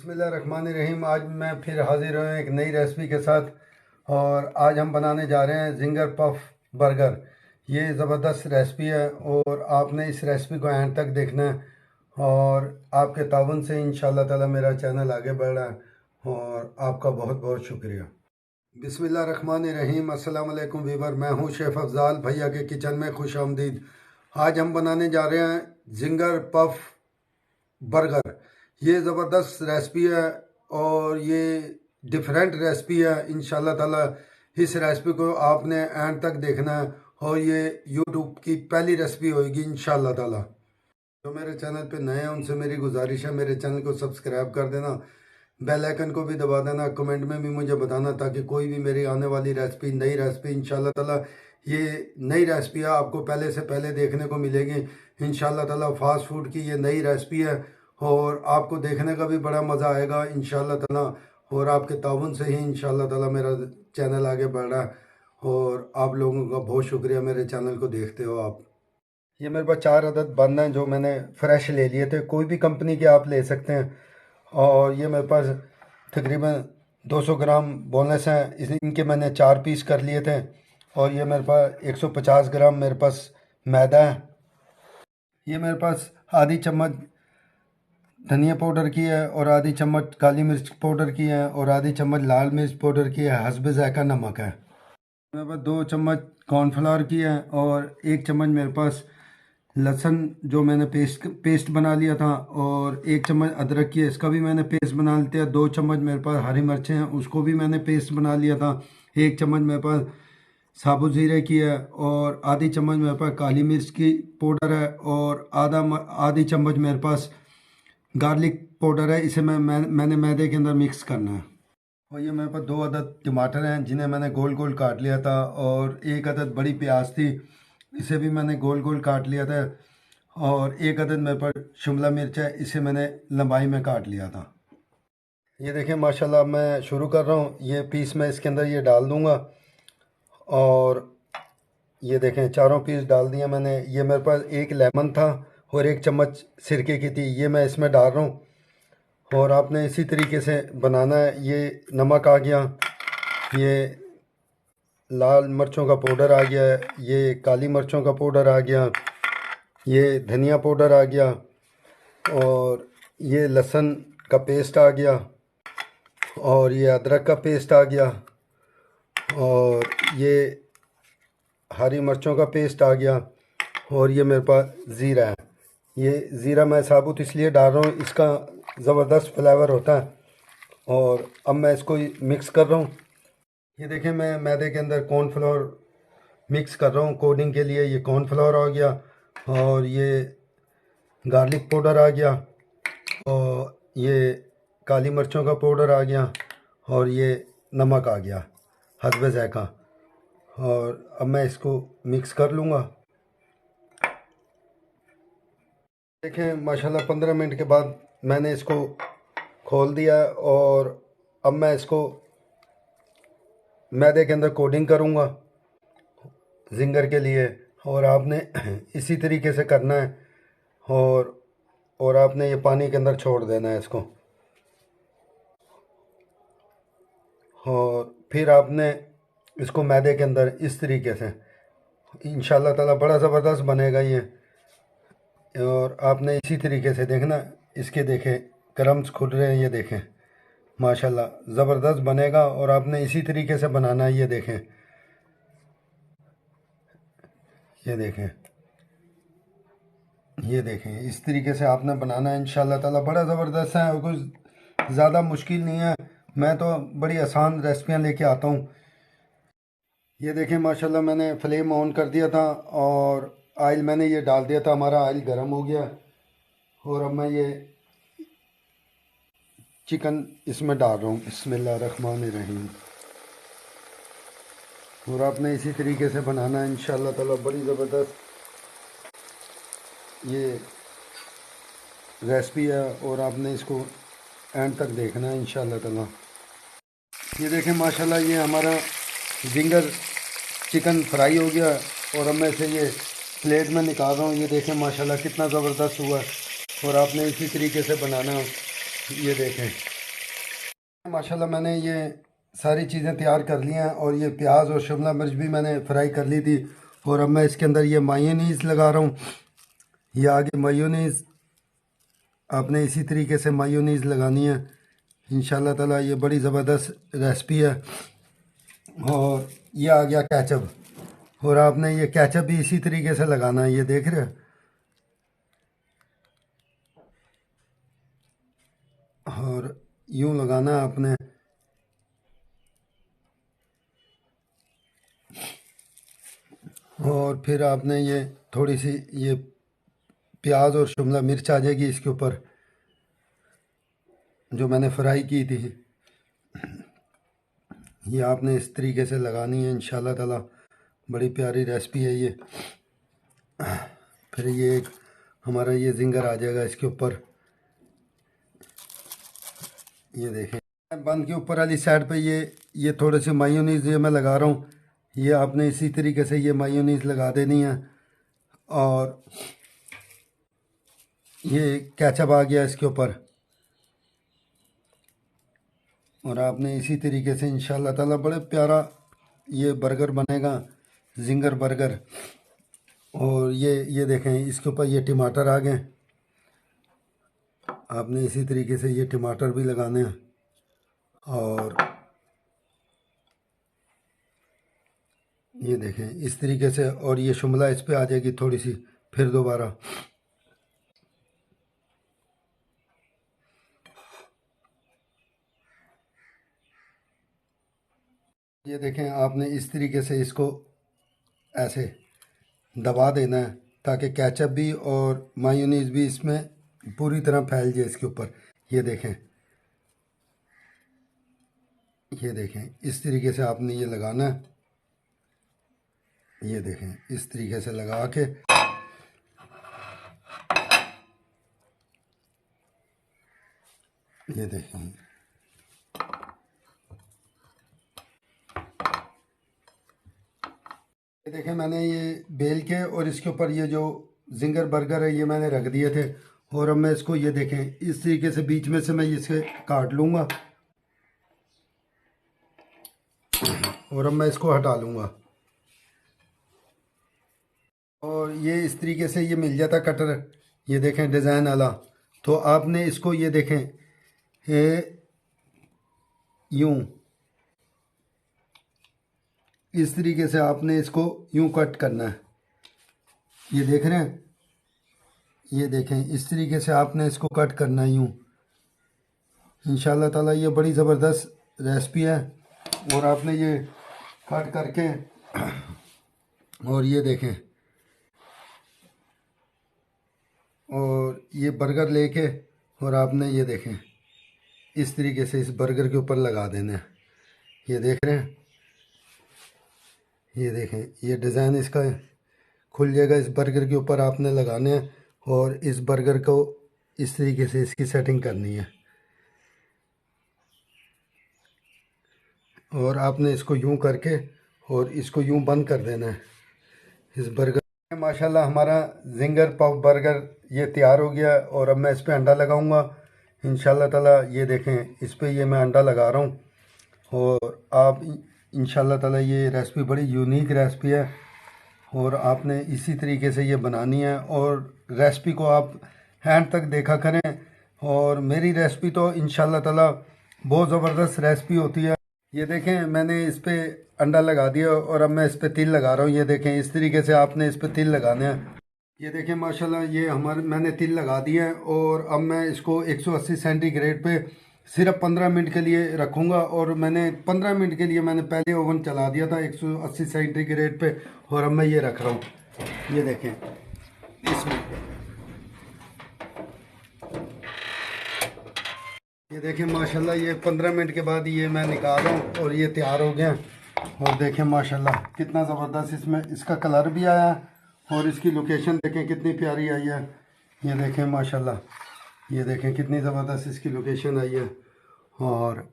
बिस्मिल्लाहिर्रहमानिर्रहीम। आज मैं फिर हाजिर हूँ एक नई रेसिपी के साथ और आज हम बनाने जा रहे हैं जिंगर पफ बर्गर। ये ज़बरदस्त रेसिपी है और आपने इस रेसिपी को एंड तक देखना है और आपके ताउन से इंशाल्लाह ताला मेरा चैनल आगे बढ़ रहा है और आपका बहुत बहुत शुक्रिया। बिस्मिल्लाहिर्रहमानिर्रहीम। अस्सलाम वालेकुम वीवर, मैं हूँ शेफ़ अफजाल। भैया के किचन में खुश आमदीद। आज हम बनाने जा रहे हैं जिंगर पफ बर्गर। ये ज़बरदस्त रेसिपी है और ये डिफरेंट रेसिपी है। इंशाल्लाह ताला इस रेसिपी को आपने एंड तक देखना है और ये यूट्यूब की पहली रेसिपी होगी इंशाल्लाह ताला। जो मेरे चैनल पे नए हैं उनसे मेरी गुजारिश है, मेरे चैनल को सब्सक्राइब कर देना, बेल आइकन को भी दबा देना, कमेंट में भी मुझे बताना ताकि कोई भी मेरी आने वाली रेसिपी, नई रेसिपी इंशाल्लाह ताला, ये नई रेसिपी है आपको पहले से पहले देखने को मिलेगी इंशाल्लाह ताला। फास्ट फूड की ये नई रेसिपी है और आपको देखने का भी बड़ा मज़ा आएगा इंशाल्लाह ताला और आपके ताउन से ही इंशाल्लाह ताला मेरा चैनल आगे बढ़ रहा है और आप लोगों का बहुत शुक्रिया मेरे चैनल को देखते हो आप। ये मेरे पास 4 अदद बन हैं जो मैंने फ्रेश ले लिए थे, कोई भी कंपनी के आप ले सकते हैं। और ये मेरे पास तकरीबन 200 ग्राम बोनलेस हैं, इनके मैंने 4 पीस कर लिए थे। और ये मेरे पास 150 ग्राम मेरे पास मैदा है। ये मेरे पास आधी चम्मच धनिया पाउडर की है और आधी चम्मच काली मिर्च पाउडर की है और आधी चम्मच लाल मिर्च पाउडर की है। हस्ब ज़ायका नमक है। मेरे पास 2 चम्मच कॉर्नफ्लावर की है और 1 चम्मच मेरे पास लहसुन जो मैंने पेस्ट बना लिया था और 1 चम्मच अदरक की है, इसका भी मैंने पेस्ट बना लिया। 2 चम्मच मेरे पास हरी मिर्चें हैं, उसको भी मैंने पेस्ट बना लिया था। 1 चम्मच मेरे पास साबुत ज़ीरे की है और आधी चम्मच मेरे पास काली मिर्च की पाउडर है और आधी चम्मच मेरे पास गार्लिक पाउडर है। इसे मैंने मैदे के अंदर मिक्स करना है। और ये मेरे पास 2 अदद टमाटर हैं जिन्हें मैंने गोल गोल काट लिया था और 1 अदद बड़ी प्याज थी, इसे भी मैंने गोल गोल काट लिया था। और 1 अदद मेरे पास शिमला मिर्च है, इसे मैंने लंबाई में काट लिया था। ये देखें माशाल्लाह, मैं शुरू कर रहा हूँ। ये पीस मैं इसके अंदर ये डाल दूँगा और ये देखें चारों पीस डाल दिया मैंने। ये मेरे पास 1 लेमन था और 1 चम्मच सिरके की थी, ये मैं इसमें डाल रहा हूँ। और आपने इसी तरीके से बनाना है। ये नमक आ गया, ये लाल मिर्चों का पाउडर आ गया, ये काली मिर्चों का पाउडर आ गया, ये धनिया पाउडर आ गया और ये लहसुन का पेस्ट आ गया और ये अदरक का पेस्ट आ गया और ये हरी मिर्चों का पेस्ट आ गया और ये मेरे पास ज़ीरा है। ये ज़ीरा मैं साबुत इसलिए डाल रहा हूँ, इसका ज़बरदस्त फ्लेवर होता है। और अब मैं इसको मिक्स कर रहा हूँ। ये देखें मैं मैदे के अंदर कॉर्नफ्लोर मिक्स कर रहा हूँ कोटिंग के लिए। ये कॉर्नफ्लोर आ गया और ये गार्लिक पाउडर आ गया और ये काली मिर्चों का पाउडर आ गया और ये नमक आ गया हस्ब ज़ायका। और अब मैं इसको मिक्स कर लूँगा। देखें माशाल्लाह 15 मिनट के बाद मैंने इसको खोल दिया और अब मैं इसको मैदे के अंदर कोटिंग करूँगा जिंगर के लिए। और आपने इसी तरीके से करना है और आपने ये पानी के अंदर छोड़ देना है इसको। और फिर आपने इसको मैदे के अंदर इस तरीके से इंशाल्लाह ताला बड़ा ज़बरदस्त बनेगा ये। और आपने इसी तरीके से देखना, इसके देखें क्रम्स खुल रहे हैं, ये देखें माशाल्लाह ज़बरदस्त बनेगा। और आपने इसी तरीके से बनाना है। ये देखें, ये देखें, ये देखें, इस तरीके से आपने बनाना है इंशाल्लाह ताला। बड़ा ज़बरदस्त है और कुछ ज़्यादा मुश्किल नहीं है। मैं तो बड़ी आसान रेसिपियाँ लेके आता हूँ। ये देखें माशाल्लाह मैंने फ्लेम ऑन कर दिया था और ऑयल मैंने ये डाल दिया था, हमारा ऑयल गर्म हो गया। और अब मैं ये चिकन इसमें डाल रहा हूँ। बिस्मिल्लाहिर्रहमानिर्रहीम। और आपने इसी तरीके से बनाना है इंशाल्लाह ताला। बड़ी ज़बरदस्त ये रेसिपी है और आपने इसको एंड तक देखना है इंशाल्लाह ताला। ये देखें माशाल्लाह ये हमारा जिंगर चिकन फ्राई हो गया और अब मैं इसे ये प्लेट में निकाल रहा हूँ। ये देखें माशाल्लाह कितना ज़बरदस्त हुआ है। और आपने इसी तरीके से बनाना है ये देखें माशाल्लाह मैंने ये सारी चीज़ें तैयार कर ली हैं और ये प्याज और शिमला मिर्च भी मैंने फ्राई कर ली थी। और अब मैं इसके अंदर ये मायोनीज़ लगा रहा हूँ। ये आगे मायोनीज़ आपने इसी तरीके से मायोनीज़ लगानी है इंशाल्लाह ताला। ये बड़ी ज़बरदस्त रेसिपी है। और ये आ गया केचप, और आपने ये केचप भी इसी तरीके से लगाना है। ये देख रहे हैं, और यूँ लगाना है आपने। और फिर आपने ये थोड़ी सी ये प्याज और शिमला मिर्च आ जाएगी इसके ऊपर जो मैंने फ्राई की थी। ये आपने इस तरीके से लगानी है इंशाल्लाह ताला। बड़ी प्यारी रेसिपी है ये। फिर ये एक हमारा ये जिंगर आ जाएगा इसके ऊपर। ये देखें बंद के ऊपर वाली साइड पे ये थोड़े से मायोनीज़ ये मैं लगा रहा हूँ। ये आपने इसी तरीके से ये मायोनीज़ लगा देनी है। और ये केचप आ गया इसके ऊपर, और आपने इसी तरीके से इंशाल्लाह ताला बड़े प्यारा ये बर्गर बनेगा, जिंगर बर्गर। और ये देखें इसके ऊपर ये टमाटर आ गए। आपने इसी तरीके से ये टमाटर भी लगाने हैं। और ये देखें इस तरीके से, और ये शिमला इस पे आ जाएगी थोड़ी सी फिर दोबारा। ये देखें आपने इस तरीके से इसको ऐसे दबा देना है ताकि केचप भी और मायोनीज़ भी इसमें पूरी तरह फैल जाए इसके ऊपर। ये देखें इस तरीके से आपने ये लगाना है। ये देखें इस तरीके से लगा के ये देखें। ये देखें मैंने ये बेल के और इसके ऊपर ये जो जिंगर बर्गर है ये मैंने रख दिए थे। और अब मैं इसको ये देखें इस तरीके से बीच में से मैं इसे काट लूँगा, और अब मैं इसको हटा लूँगा। और ये इस तरीके से ये मिल जाता कटर, ये देखें डिज़ाइन वाला। तो आपने इसको ये देखें यूँ इस तरीके से आपने इसको यूँ कट करना है। ये देख रहे हैं, ये देखें इस तरीके से आपने इसको कट करना है यूँ। इंशाल्लाह ताला ये बड़ी ज़बरदस्त रेसिपी है। और आपने ये कट करके और ये देखें, और ये बर्गर लेके और आपने ये देखें इस तरीके से इस बर्गर के ऊपर लगा देना है। ये देख रहे हैं, ये देखें ये डिज़ाइन इसका खुल जाएगा। इस बर्गर के ऊपर आपने लगाने हैं और इस बर्गर को इस तरीके से इसकी सेटिंग करनी है। और आपने इसको यूं करके और इसको यूं बंद कर देना है इस बर्गर। माशाल्लाह हमारा जिंगर पफ बर्गर ये तैयार हो गया। और अब मैं इस पर अंडा लगाऊंगा इंशाल्लाह ताला। ये देखें इस पर ये मैं अंडा लगा रहा हूँ। और आप इंशाल्लाह ताला ये रेसिपी बड़ी यूनिक रेसिपी है, और आपने इसी तरीके से ये बनानी है। और रेसिपी को आप हैंड तक देखा करें। और मेरी रेसिपी तो इंशाल्लाह ताला बहुत ज़बरदस्त रेसिपी होती है। ये देखें मैंने इस पे अंडा लगा दिया और अब मैं इस पे तिल लगा रहा हूँ। ये देखें इस तरीके से आपने इस पे तिल लगाने हैं। ये देखें माशाल्लाह ये हमारे मैंने तिल लगा दिए हैं। और अब मैं इसको 180 सेंटीग्रेड पे सिर्फ 15 मिनट के लिए रखूँगा। और मैंने 15 मिनट के लिए मैंने पहले ओवन चला दिया था 180 सेंटीग्रेड पे। और अब मैं ये रख रहा हूँ। ये देखें इसमें, ये देखें माशाल्लाह ये 15 मिनट के बाद ये मैं निकाल रहा हूँ और ये तैयार हो गया। और देखें माशाल्लाह कितना ज़बरदस्त इसमें इसका कलर भी आया है, और इसकी लोकेशन देखें कितनी प्यारी आई है। ये देखें माशाल्लाह, ये देखें कितनी ज़बरदस्त इसकी लोकेशन आई है। और